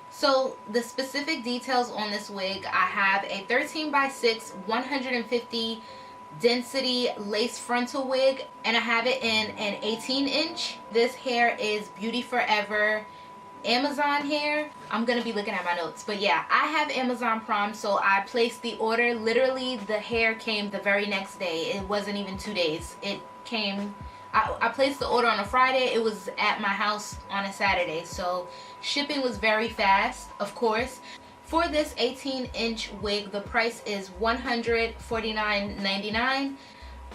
So the specific details on this wig, I have a 13x6 150 density lace frontal wig, and I have it in an 18-inch. This hair is Beauty Forever Amazon hair. I'm gonna be looking at my notes, but yeah, I have Amazon Prime, so I placed the order. Literally the hair came the very next day. It wasn't even 2 days. It came, I placed the order on a Friday. It was at my house on a Saturday, so shipping was very fast, of course. For this 18-inch wig, the price is $149.99.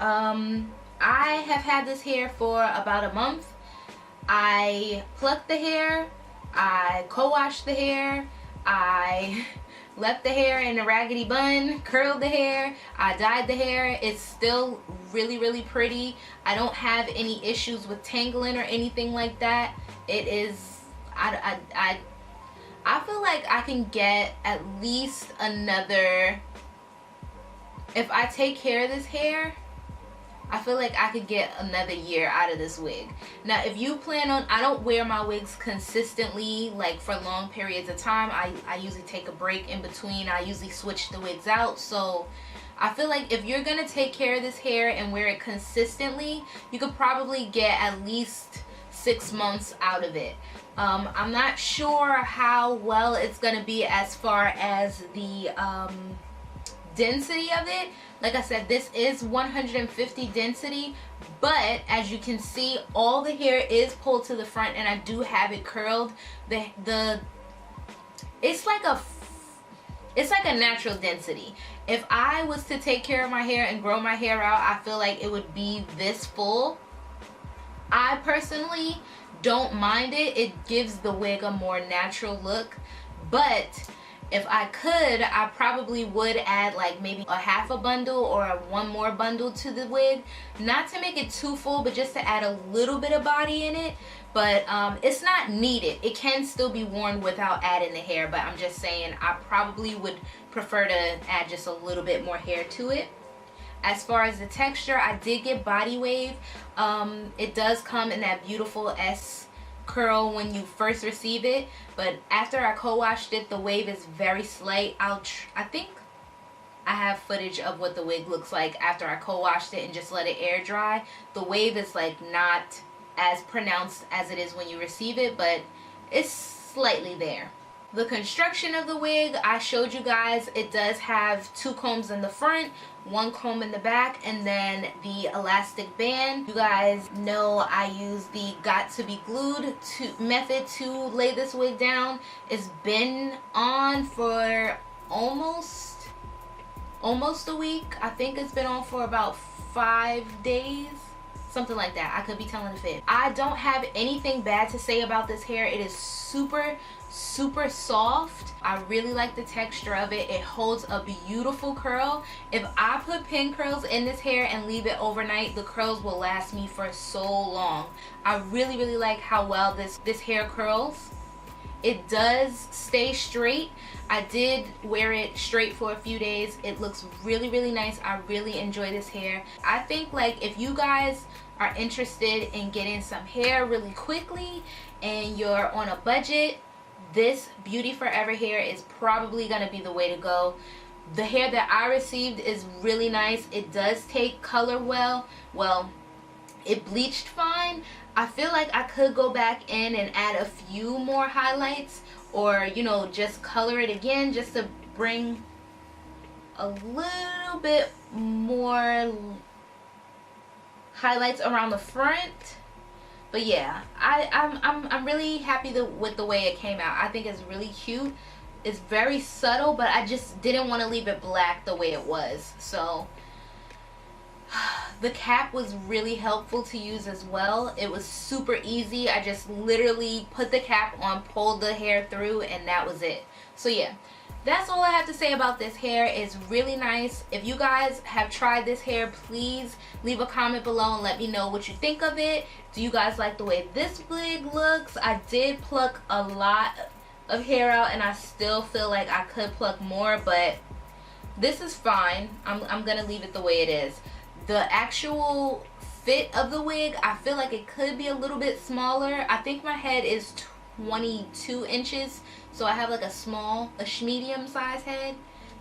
I have had this hair for about a month. I plucked the hair, I co-washed the hair, I left the hair in a raggedy bun, curled the hair, I dyed the hair. It's still really, really pretty. I don't have any issues with tangling or anything like that. It is, I feel like I can get at least another, if I take care of this hair, I feel like I could get another year out of this wig. Now, if you plan on, I don't wear my wigs consistently, like for long periods of time. I usually take a break in between. I usually switch the wigs out. So I feel like if you're gonna take care of this hair and wear it consistently, you could probably get at least 6 months out of it. I'm not sure how well it's gonna be as far as the density of it. Like I said, this is 150 density, but as you can see, all the hair is pulled to the front, and I do have it curled. It's like a natural density. If I was to take care of my hair and grow my hair out, I feel like it would be this full. I personally don't mind it. It gives the wig a more natural look, but if I could, I probably would add like maybe a half a bundle or one more bundle to the wig. Not to make it too full, but just to add a little bit of body in it. But it's not needed. It can still be worn without adding the hair, but I'm just saying I probably would prefer to add just a little bit more hair to it. As far as the texture, I did get body wave. It does come in that beautiful S curl when you first receive it, but after I co-washed it, the wave is very slight. I think I have footage of what the wig looks like after I co-washed it and just let it air dry. The wave is like not as pronounced as it is when you receive it, but it's slightly there. The construction of the wig, I showed you guys, it does have 2 combs in the front, 1 comb in the back, and then the elastic band. You guys know I use the got to be glued method to lay this wig down. It's been on for almost a week. I think it's been on for about 5 days. Something like that. I could be telling a fib. I don't have anything bad to say about this hair. It is super soft. I really like the texture of it. It holds a beautiful curl. If I put pin curls in this hair and leave it overnight, the curls will last me for so long. I really like how well this hair curls. It does stay straight. I did wear it straight for a few days. It looks really nice. I really enjoy this hair. I think like if you guys are interested in getting some hair really quickly and you're on a budget, this Beauty Forever hair is probably gonna be the way to go. The hair that I received is really nice. It does take color well. It bleached fine. I feel like I could go back in and add a few more highlights, or you know, just color it again just to bring a little bit more highlights around the front. But yeah, I'm really happy with the way it came out. I think it's really cute. It's very subtle, but I just didn't want to leave it black the way it was. So the cap was really helpful to use as well. It was super easy. I just literally put the cap on, pulled the hair through, and that was it. So yeah, that's all I have to say about this hair. It's really nice. If you guys have tried this hair, please leave a comment below and let me know what you think of it. Do you guys like the way this wig looks? I did pluck a lot of hair out and I still feel like I could pluck more, but this is fine. I'm gonna leave it the way it is. The actual fit of the wig, I feel like it could be a little bit smaller. I think my head is 22 inches, so I have like a medium size head,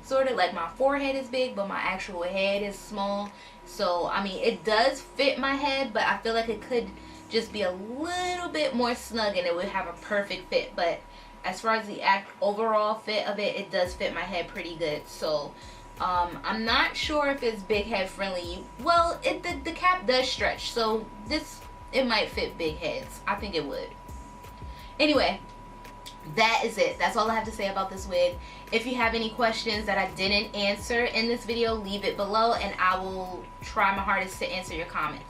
sort of like my forehead is big but my actual head is small. So I mean, it does fit my head, but I feel like it could just be a little bit more snug and it would have a perfect fit. But as far as the overall fit of it, it does fit my head pretty good. So I'm not sure if it's big head friendly. Well, the cap does stretch, so it might fit big heads. I think it would. Anyway, that is it. That's all I have to say about this wig. If you have any questions that I didn't answer in this video, leave it below and I will try my hardest to answer your comments.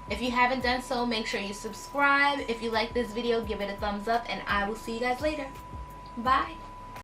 If you haven't done so, make sure you subscribe. If you like this video, give it a thumbs up, and I will see you guys later. Bye.